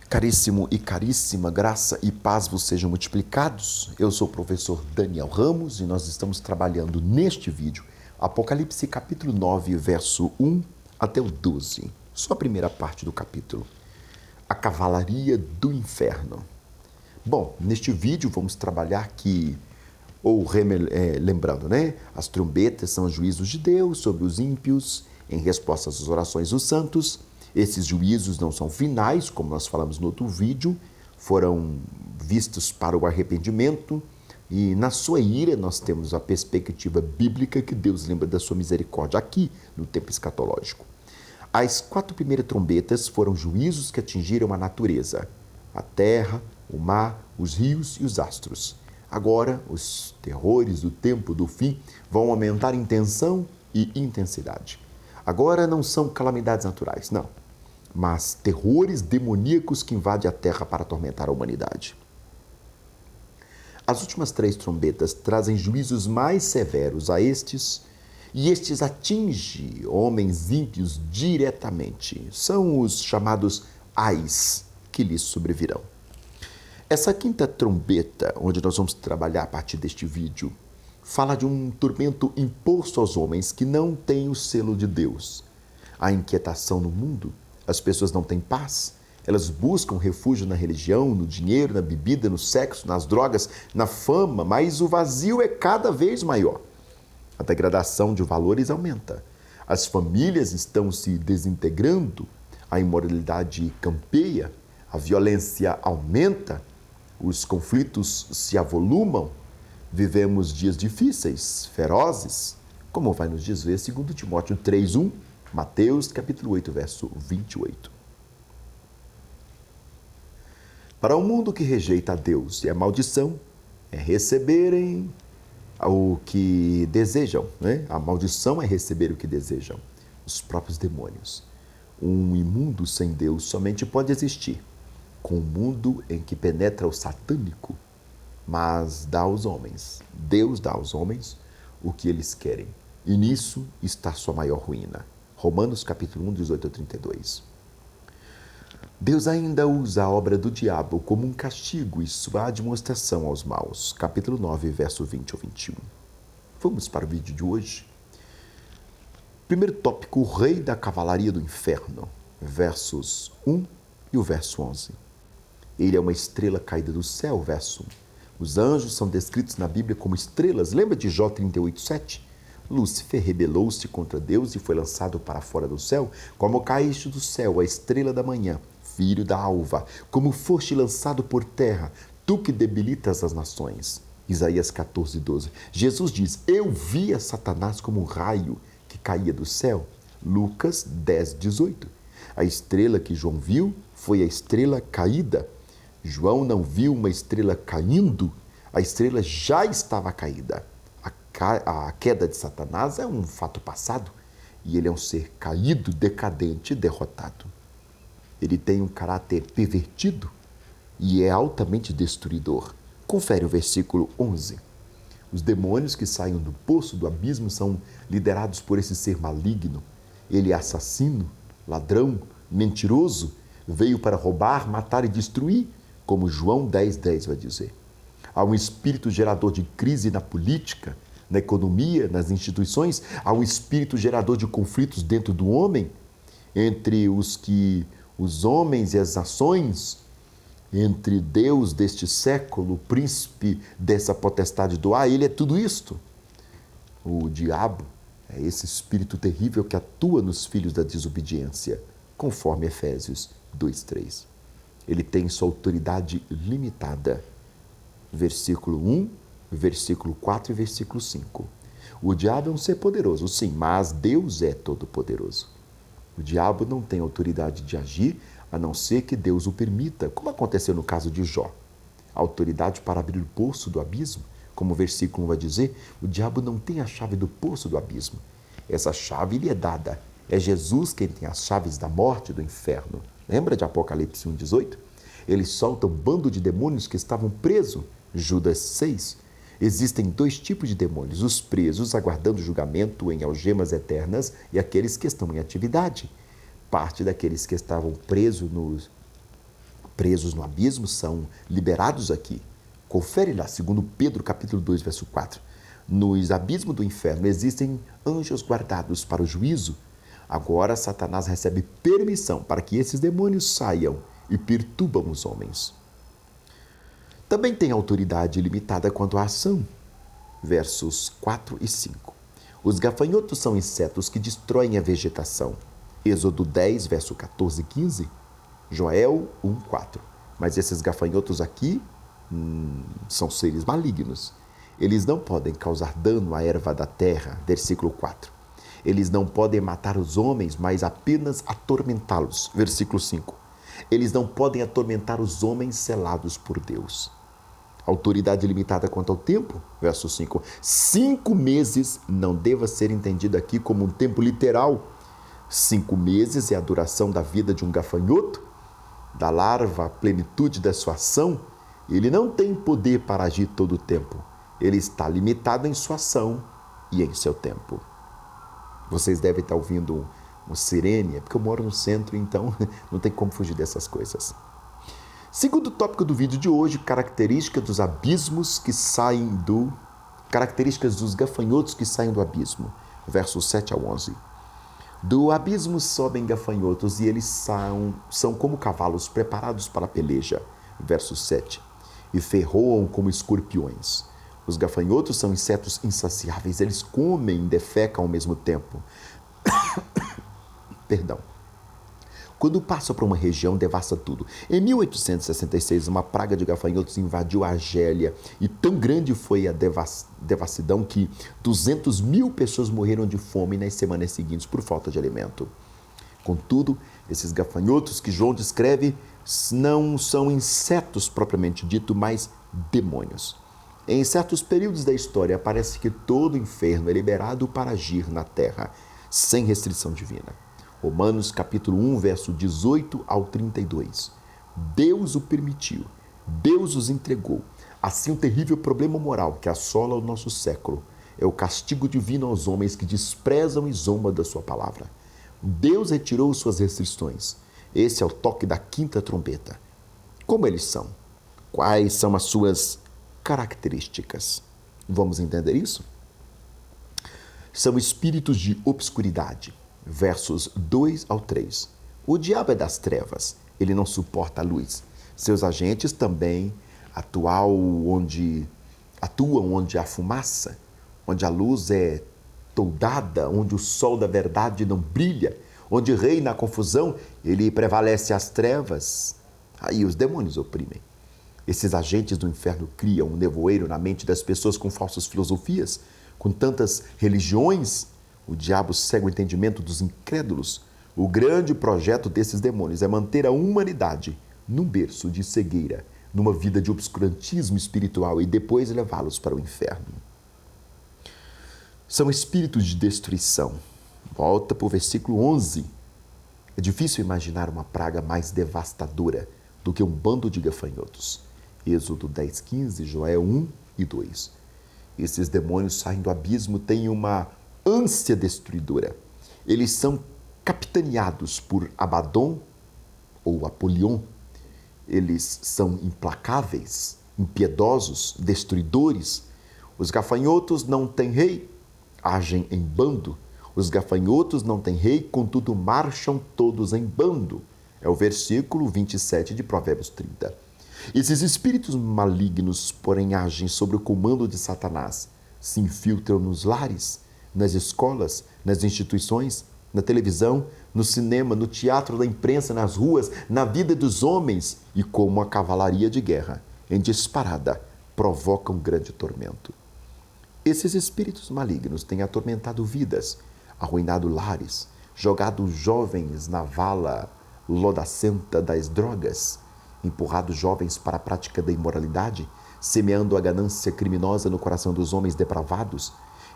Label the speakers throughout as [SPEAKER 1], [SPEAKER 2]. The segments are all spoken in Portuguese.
[SPEAKER 1] Caríssimo e caríssima, graça e paz vos sejam multiplicados. Eu sou o professor Daniel Ramos e nós estamos trabalhando neste vídeo Apocalipse capítulo 9, verso 1 até o 12. Só a primeira parte do capítulo. A cavalaria do inferno. Bom, neste vídeo vamos trabalhar lembrando, as trombetas são os juízos de Deus sobre os ímpios em resposta às orações dos santos. Esses juízos não são finais, como nós falamos no outro vídeo, foram vistos para o arrependimento e na sua ira nós temos a perspectiva bíblica que Deus lembra da sua misericórdia aqui no tempo escatológico. As 4 primeiras trombetas foram juízos que atingiram a natureza, a terra, o mar, os rios e os astros. Agora, os terrores do tempo do fim vão aumentar em tensão e intensidade. Agora não são calamidades naturais, não, mas terrores demoníacos que invadem a terra para atormentar a humanidade. As últimas 3 trombetas trazem juízos mais severos a estes, e estes atingem homens ímpios diretamente. São os chamados ais que lhes sobrevirão. Essa 5ª trombeta, onde nós vamos trabalhar a partir deste vídeo, fala de um tormento imposto aos homens que não têm o selo de Deus. A inquietação no mundo, as pessoas não têm paz, elas buscam refúgio na religião, no dinheiro, na bebida, no sexo, nas drogas, na fama, mas o vazio é cada vez maior. A degradação de valores aumenta. As famílias estão se desintegrando, a imoralidade campeia, a violência aumenta, os conflitos se avolumam, vivemos dias difíceis, ferozes, como vai nos dizer 2 Timóteo 3:1, Mateus capítulo 8, verso 28. Para o mundo que rejeita a Deus e a maldição é receberem o que desejam, A maldição é receber o que desejam, os próprios demônios. Um imundo sem Deus somente pode existir com um mundo em que penetra o satânico, mas Deus dá aos homens o que eles querem. E nisso está sua maior ruína. Romanos capítulo 1, 18 a 32. Deus ainda usa a obra do diabo como um castigo e sua demonstração aos maus. Capítulo 9, verso 20 ao 21. Vamos para o vídeo de hoje. Primeiro tópico, o rei da cavalaria do inferno, versos 1 e o verso 11. Ele é uma estrela caída do céu, verso 1. Os anjos são descritos na Bíblia como estrelas. Lembra de Jó 38:7? Lúcifer rebelou-se contra Deus e foi lançado para fora do céu. Como caíste do céu, a estrela da manhã, filho da alva, como foste lançado por terra, tu que debilitas as nações. Isaías 14:12. Jesus diz, eu via Satanás como um raio que caía do céu. Lucas 10:18. A estrela que João viu foi a estrela caída. João não viu uma estrela caindo, a estrela já estava caída. A queda de Satanás é um fato passado e ele é um ser caído, decadente, derrotado. Ele tem um caráter pervertido e é altamente destruidor. Confere o versículo 11. Os demônios que saem do poço do abismo são liderados por esse ser maligno. Ele é assassino, ladrão, mentiroso, veio para roubar, matar e destruir, como João 10:10 vai dizer. Há um espírito gerador de crise na política, na economia, nas instituições. Há um espírito gerador de conflitos dentro do homem, entre os homens e as nações, entre Deus deste século, o príncipe dessa potestade do ar. Ele é tudo isto. O diabo é esse espírito terrível que atua nos filhos da desobediência, conforme Efésios 2:3. Ele tem sua autoridade limitada. Versículo 1, versículo 4 e versículo 5. O diabo é um ser poderoso, sim, mas Deus é todo-poderoso. O diabo não tem autoridade de agir, a não ser que Deus o permita, como aconteceu no caso de Jó. A autoridade para abrir o poço do abismo, como o versículo 1 vai dizer, o diabo não tem a chave do poço do abismo. Essa chave lhe é dada. É Jesus quem tem as chaves da morte e do inferno. Lembra de Apocalipse 1:18? Ele solta um bando de demônios que estavam presos. Judas 6. Existem 2 tipos de demônios, os presos aguardando julgamento em algemas eternas e aqueles que estão em atividade. Parte daqueles que estavam presos presos no abismo são liberados aqui. Confere lá, segundo Pedro, capítulo 2, verso 4. Nos abismos do inferno existem anjos guardados para o juízo. Agora Satanás recebe permissão para que esses demônios saiam e perturbam os homens. Também tem autoridade limitada quanto à ação. Versos 4 e 5. Os gafanhotos são insetos que destroem a vegetação. Êxodo 10, verso 14 e 15. Joel 1, 4. Mas esses gafanhotos aqui são seres malignos. Eles não podem causar dano à erva da terra. Versículo 4. Eles não podem matar os homens, mas apenas atormentá-los. Versículo 5. Eles não podem atormentar os homens selados por Deus. Autoridade limitada quanto ao tempo. Verso 5. 5 meses não deva ser entendido aqui como um tempo literal. 5 meses é a duração da vida de um gafanhoto, da larva à plenitude da sua ação. Ele não tem poder para agir todo o tempo. Ele está limitado em sua ação e em seu tempo. Vocês devem estar ouvindo uma sirene, é porque eu moro no centro, então não tem como fugir dessas coisas. Segundo tópico do vídeo de hoje, características dos abismos que saem do... Características dos gafanhotos que saem do abismo. Versos 7 ao 11. Do abismo sobem gafanhotos e eles são como cavalos preparados para a peleja. Verso 7. E ferroam como escorpiões. Os gafanhotos são insetos insaciáveis, eles comem e defecam ao mesmo tempo. Perdão. Quando passa por uma região, devasta tudo. Em 1866, uma praga de gafanhotos invadiu a Argélia e tão grande foi a devassidão que 200 mil pessoas morreram de fome nas semanas seguintes por falta de alimento. Contudo, esses gafanhotos que João descreve não são insetos propriamente dito, mas demônios. Em certos períodos da história, parece que todo o inferno é liberado para agir na terra, sem restrição divina. Romanos capítulo 1, verso 18 ao 32. Deus o permitiu, Deus os entregou. Assim, o terrível problema moral que assola o nosso século é o castigo divino aos homens que desprezam e zombam da sua palavra. Deus retirou suas restrições. Esse é o toque da quinta trombeta. Como eles são? Quais são as suas características? Vamos entender isso? São espíritos de obscuridade. Versos 2 ao 3. O diabo é das trevas, ele não suporta a luz. Seus agentes também atuam onde há fumaça, onde a luz é toldada, onde o sol da verdade não brilha, onde reina a confusão, ele prevalece às trevas. Aí os demônios oprimem. Esses agentes do inferno criam um nevoeiro na mente das pessoas com falsas filosofias, com tantas religiões. O diabo cega o entendimento dos incrédulos. O grande projeto desses demônios é manter a humanidade num berço de cegueira, numa vida de obscurantismo espiritual e depois levá-los para o inferno. São espíritos de destruição. Volta para o versículo 11. É difícil imaginar uma praga mais devastadora do que um bando de gafanhotos. Êxodo 10, 15, Joel 1 e 2. Esses demônios saem do abismo, têm uma ânsia destruidora. Eles são capitaneados por Abaddon ou Apolion. Eles são implacáveis, impiedosos, destruidores. Os gafanhotos não têm rei, agem em bando. Os gafanhotos não têm rei, contudo marcham todos em bando. É o versículo 27 de Provérbios 30. Esses espíritos malignos, porém, agem sob o comando de Satanás, se infiltram nos lares, nas escolas, nas instituições, na televisão, no cinema, no teatro da imprensa, nas ruas, na vida dos homens e, como uma cavalaria de guerra, em disparada, provocam grande tormento. Esses espíritos malignos têm atormentado vidas, arruinado lares, jogado jovens na vala lodacenta das drogas, empurrado jovens para a prática da imoralidade, semeando a ganância criminosa no coração dos homens depravados.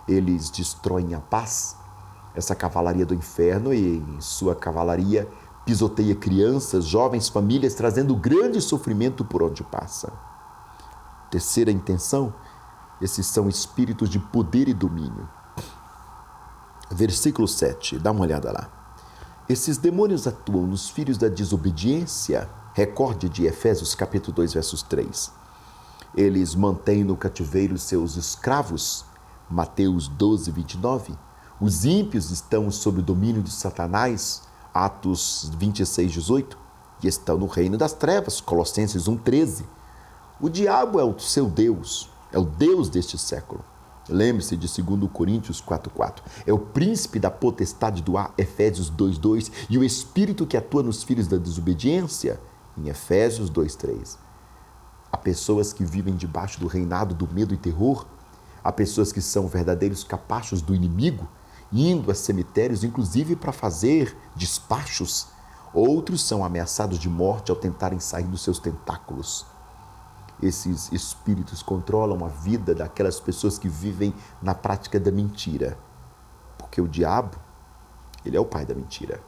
[SPEAKER 1] Eles destroem a paz. Essa cavalaria do inferno e em sua cavalaria pisoteia crianças, jovens, famílias, trazendo grande sofrimento por onde passa. Terceira intenção, esses são espíritos de poder e domínio. Versículo 7, dá uma olhada lá. Esses demônios atuam nos filhos da desobediência. Recorde de Efésios capítulo 2, versos 3. Eles mantêm no cativeiro seus escravos, Mateus 12, 29. Os ímpios estão sob o domínio de Satanás, Atos 26, 18. E estão no reino das trevas, Colossenses 1, 13. O diabo é o seu Deus, é o Deus deste século. Lembre-se de 2 Coríntios 4:4. É o príncipe da potestade do ar, Efésios 2:2. E o espírito que atua nos filhos da desobediência, em Efésios 2:3. Há pessoas que vivem debaixo do reinado do medo e terror. Há pessoas que são verdadeiros capachos do inimigo, indo a cemitérios, inclusive para fazer despachos. Outros são ameaçados de morte ao tentarem sair dos seus tentáculos. Esses espíritos controlam a vida daquelas pessoas que vivem na prática da mentira. Porque o diabo, ele é o pai da mentira.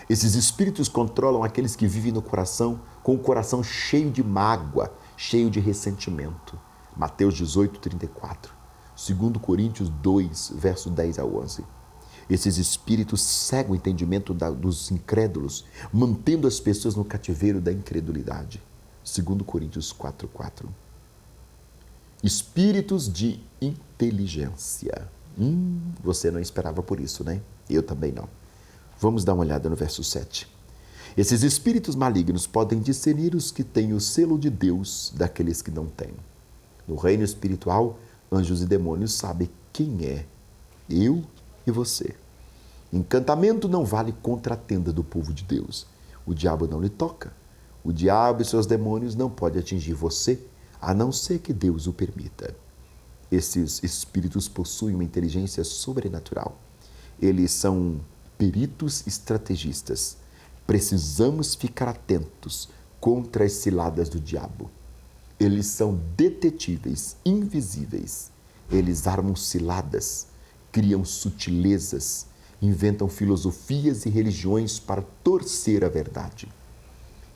[SPEAKER 1] Esses espíritos controlam aqueles que vivem no coração, com o coração cheio de mágoa, cheio de ressentimento. Mateus 18, 34. 2 Coríntios 2, verso 10 a 11. Esses espíritos cegam o entendimento dos incrédulos, mantendo as pessoas no cativeiro da incredulidade. 2 Coríntios 4, 4. Espíritos de inteligência. Você não esperava por isso, né? Eu também não. Vamos dar uma olhada no verso 7. Esses espíritos malignos podem discernir os que têm o selo de Deus daqueles que não têm. No reino espiritual, anjos e demônios sabem quem é eu e você. Encantamento não vale contra a tenda do povo de Deus. O diabo não lhe toca. O diabo e seus demônios não podem atingir você, a não ser que Deus o permita. Esses espíritos possuem uma inteligência sobrenatural. Eles são peritos estrategistas. Precisamos ficar atentos contra as ciladas do diabo. Eles são detetíveis, invisíveis. Eles armam ciladas, criam sutilezas, inventam filosofias e religiões para torcer a verdade.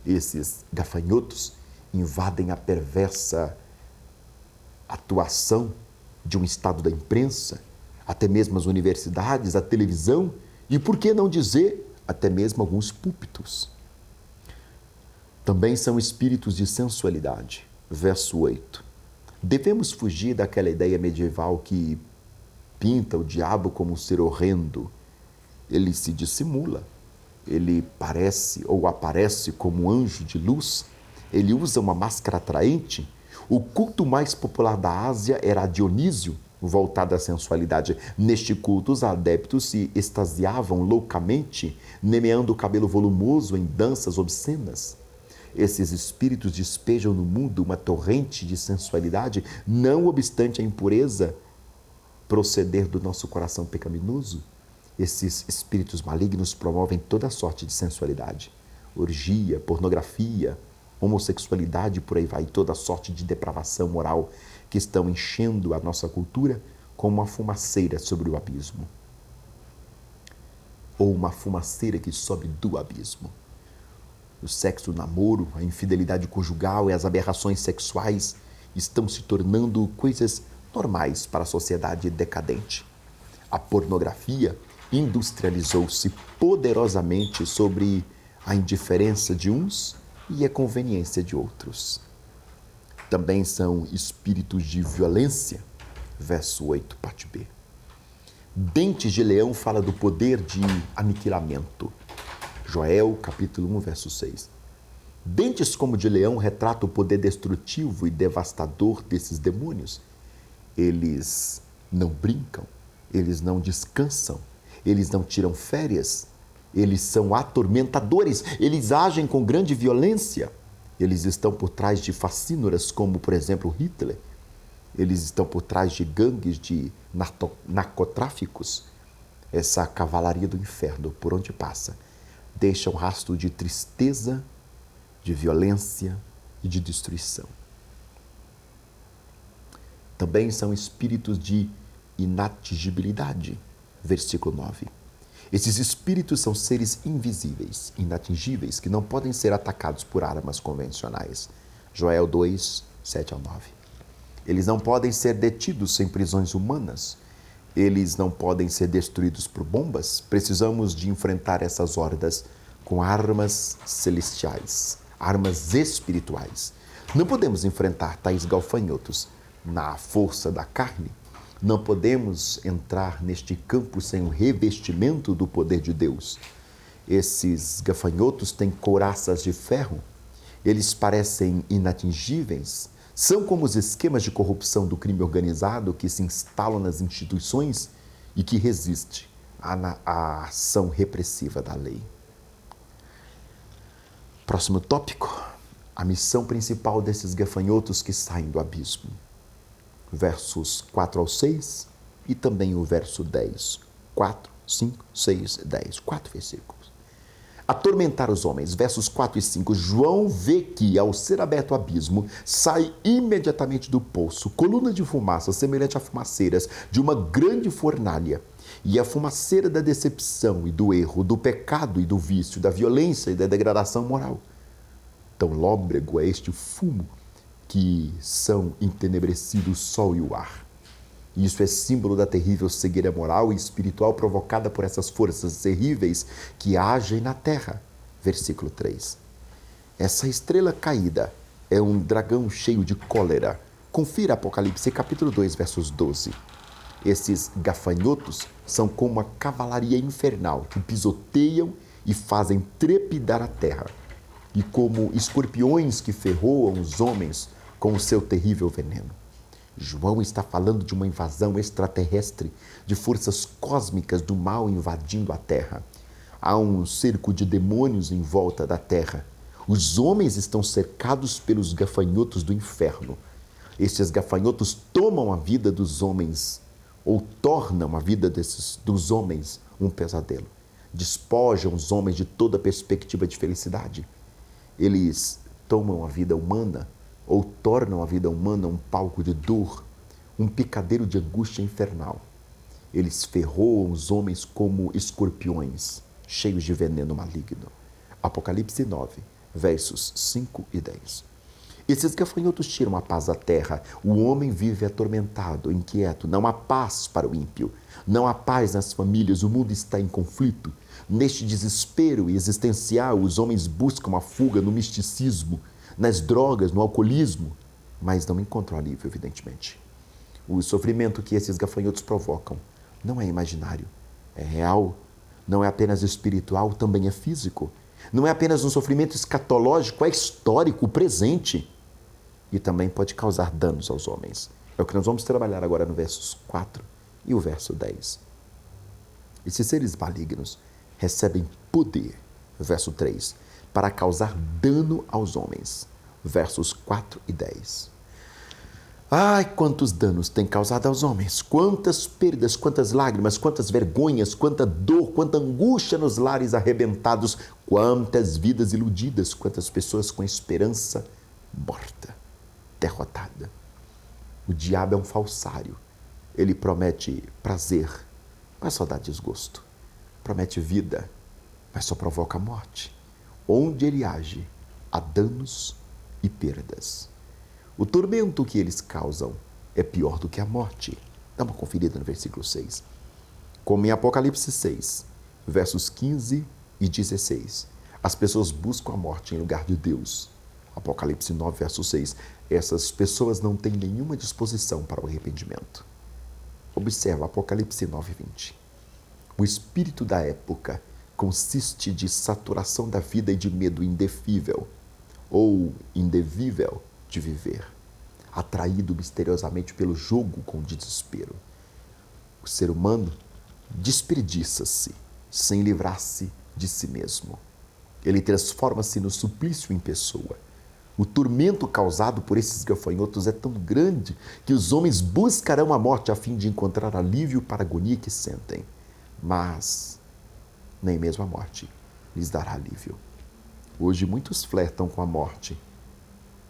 [SPEAKER 1] Esses gafanhotos invadem a perversa atuação de um estado da imprensa, até mesmo as universidades, a televisão e, por que não dizer, até mesmo alguns púlpitos. Também são espíritos de sensualidade. Verso 8. Devemos fugir daquela ideia medieval que pinta o diabo como um ser horrendo. Ele se dissimula. Ele parece ou aparece como um anjo de luz. Ele usa uma máscara atraente. O culto mais popular da Ásia era a Dionísio, voltado à sensualidade. Neste culto, os adeptos se extasiavam loucamente, meneando o cabelo volumoso em danças obscenas. Esses espíritos despejam no mundo uma torrente de sensualidade, não obstante a impureza proceder do nosso coração pecaminoso. Esses espíritos malignos promovem toda sorte de sensualidade. Orgia, pornografia, homossexualidade, por aí vai, toda sorte de depravação moral que estão enchendo a nossa cultura como uma fumaceira sobre o abismo. Ou uma fumaceira que sobe do abismo. O sexo, o namoro, a infidelidade conjugal e as aberrações sexuais estão se tornando coisas normais para a sociedade decadente. A pornografia industrializou-se poderosamente sobre a indiferença de uns e a conveniência de outros. Também são espíritos de violência. Verso 8, parte B. Dentes de leão fala do poder de aniquilamento. Joel, capítulo 1, verso 6. Dentes como de leão retratam o poder destrutivo e devastador desses demônios. Eles não brincam, eles não descansam, eles não tiram férias, eles são atormentadores, eles agem com grande violência. Eles estão por trás de facínoras como, por exemplo, Hitler. Eles estão por trás de gangues de narcotráficos. Essa cavalaria do inferno, por onde passa, deixa um rastro de tristeza, de violência e de destruição. Também são espíritos de inatingibilidade. Versículo 9. Esses espíritos são seres invisíveis, inatingíveis, que não podem ser atacados por armas convencionais. Joel 2, 7 ao 9. Eles não podem ser detidos em prisões humanas. Eles não podem ser destruídos por bombas. Precisamos de enfrentar essas hordas com armas celestiais, armas espirituais. Não podemos enfrentar tais gafanhotos na força da carne. Não podemos entrar neste campo sem o revestimento do poder de Deus. Esses gafanhotos têm couraças de ferro. Eles parecem inatingíveis. São como os esquemas de corrupção do crime organizado que se instalam nas instituições e que resiste à ação repressiva da lei. Próximo tópico, a missão principal desses gafanhotos que saem do abismo. Versos 4 ao 6 e também o verso 10. 4, 5, 6, 10. 4 versículos. Atormentar os homens. Versos 4 e 5. João vê que, ao ser aberto o abismo, sai imediatamente do poço coluna de fumaça semelhante a fumaceiras de uma grande fornalha. E a fumaceira da decepção e do erro, do pecado e do vício, da violência e da degradação moral. Tão lôbrego é este fumo que são entenebrecidos o sol e o ar. Isso é símbolo da terrível cegueira moral e espiritual provocada por essas forças terríveis que agem na terra. Versículo 3. Essa estrela caída é um dragão cheio de cólera. Confira Apocalipse capítulo 2, versos 12. Esses gafanhotos são como uma cavalaria infernal que pisoteiam e fazem trepidar a terra. E como escorpiões que ferroam os homens com o seu terrível veneno. João está falando de uma invasão extraterrestre, de forças cósmicas do mal invadindo a Terra. Há um cerco de demônios em volta da Terra. Os homens estão cercados pelos gafanhotos do inferno. Estes gafanhotos tomam a vida dos homens, ou tornam a vida dos homens um pesadelo. Despojam os homens de toda perspectiva de felicidade. Eles tomam a vida humana ou tornam a vida humana um palco de dor, um picadeiro de angústia infernal. Eles ferroam os homens como escorpiões, cheios de veneno maligno. Apocalipse 9, versos 5 e 10. Esses gafanhotos tiram a paz da terra. O homem vive atormentado, inquieto. Não há paz para o ímpio. Não há paz nas famílias. O mundo está em conflito. Neste desespero existencial, os homens buscam a fuga no misticismo, nas drogas, no alcoolismo, mas não encontram alívio, evidentemente. O sofrimento que esses gafanhotos provocam não é imaginário, é real, não é apenas espiritual, também é físico. Não é apenas um sofrimento escatológico, é histórico, presente. E também pode causar danos aos homens. É o que nós vamos trabalhar agora no versos 4 e o verso 10. Esses seres malignos recebem poder, verso 3, para causar dano aos homens, versos 4 e 10. Ai, quantos danos tem causado aos homens, quantas perdas, quantas lágrimas, quantas vergonhas, quanta dor, quanta angústia nos lares arrebentados, quantas vidas iludidas, quantas pessoas com esperança morta, derrotada. O diabo é um falsário, ele promete prazer, mas só dá desgosto, promete vida, mas só provoca morte. Onde ele age, há danos e perdas. O tormento que eles causam é pior do que a morte. Dá uma conferida no versículo 6. Como em Apocalipse 6, versos 15 e 16. As pessoas buscam a morte em lugar de Deus. Apocalipse 9, verso 6. Essas pessoas não têm nenhuma disposição para o arrependimento. Observa Apocalipse 9, 20. O espírito da época consiste de saturação da vida e de medo indefível ou indevível de viver, atraído misteriosamente pelo jogo com o desespero. O ser humano desperdiça-se sem livrar-se de si mesmo. Ele transforma-se no suplício em pessoa. O tormento causado por esses gafanhotos é tão grande que os homens buscarão a morte a fim de encontrar alívio para a agonia que sentem. Mas nem mesmo a morte lhes dará alívio. Hoje muitos flertam com a morte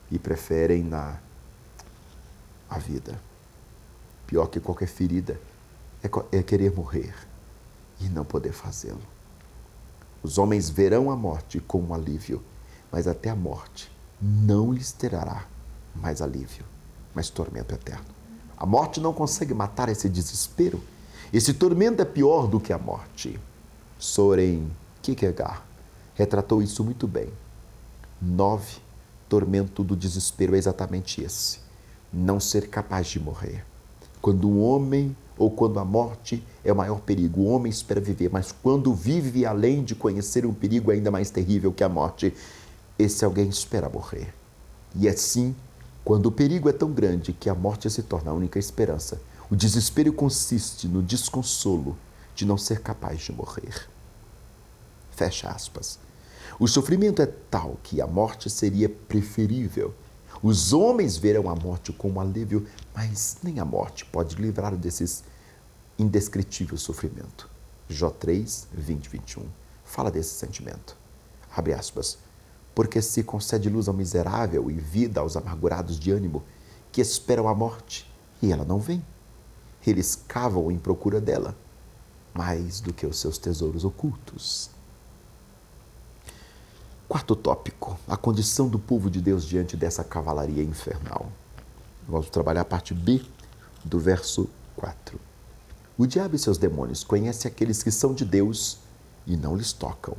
[SPEAKER 1] e preferem a vida. Pior que qualquer ferida é querer morrer e não poder fazê-lo. Os homens verão a morte como um alívio, mas até a morte não lhes trará mais alívio, mas tormento eterno. A morte não consegue matar esse desespero. Esse tormento é pior do que a morte. Soren Kierkegaard retratou isso muito bem. 9. Tormento do desespero é exatamente esse: não ser capaz de morrer. Quando um homem ou quando a morte é o maior perigo, o homem espera viver, mas quando vive além de conhecer um perigo ainda mais terrível que a morte, esse alguém espera morrer. E assim, quando o perigo é tão grande que a morte se torna a única esperança, o desespero consiste no desconsolo de não ser capaz de morrer. Fecha aspas. O sofrimento é tal que a morte seria preferível. Os homens verão a morte como alívio, mas nem a morte pode livrar desses indescritível sofrimento. Jó 3, 20, 21. Fala desse sentimento. Abre aspas. Porque se concede luz ao miserável e vida aos amargurados de ânimo, que esperam a morte, e ela não vem. Eles cavam em procura dela, mais do que os seus tesouros ocultos. Quarto tópico, a condição do povo de Deus diante dessa cavalaria infernal. Vamos trabalhar a parte B do verso 4. O diabo e seus demônios conhecem aqueles que são de Deus e não lhes tocam.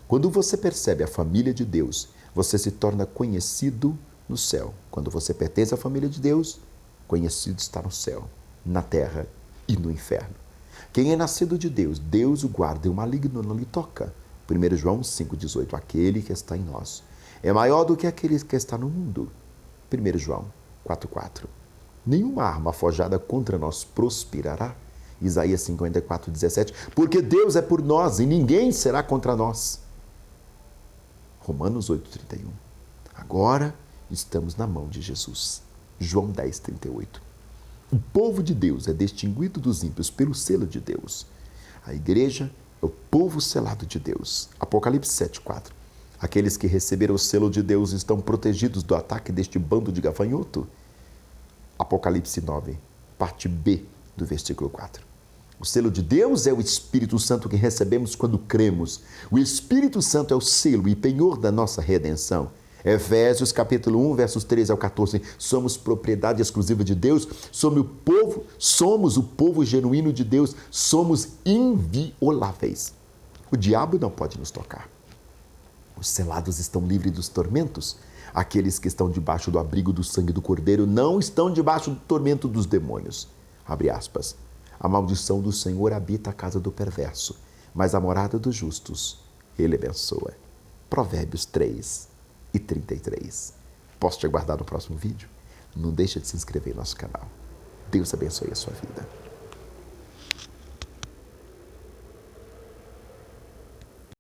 [SPEAKER 1] Quando você percebe a família de Deus, você se torna conhecido no céu. Quando você pertence à família de Deus, conhecido está no céu, na terra e no inferno. Quem é nascido de Deus, Deus o guarda e o maligno não lhe toca. 1 João 5,18. Aquele que está em nós é maior do que aquele que está no mundo. 1 João 4,4. Nenhuma arma forjada contra nós prosperará. Isaías 54,17. Porque Deus é por nós e ninguém será contra nós. Romanos 8,31. Agora estamos na mão de Jesus. João 10,38. O povo de Deus é distinguido dos ímpios pelo selo de Deus. A igreja é o povo selado de Deus. Apocalipse 7,4. Aqueles que receberam o selo de Deus estão protegidos do ataque deste bando de gafanhoto. Apocalipse 9, parte B do versículo 4. O selo de Deus é o Espírito Santo que recebemos quando cremos. O Espírito Santo é o selo e penhor da nossa redenção. Efésios capítulo 1, versos 13 ao 14. Somos propriedade exclusiva de Deus, somos o povo genuíno de Deus, somos invioláveis. O diabo não pode nos tocar. Os selados estão livres dos tormentos. Aqueles que estão debaixo do abrigo do sangue do Cordeiro não estão debaixo do tormento dos demônios. Abre aspas. A maldição do Senhor habita a casa do perverso, mas a morada dos justos ele abençoa. Provérbios 3:33. Posso te aguardar no próximo vídeo? Não deixa de se inscrever no nosso canal. Deus abençoe a sua vida.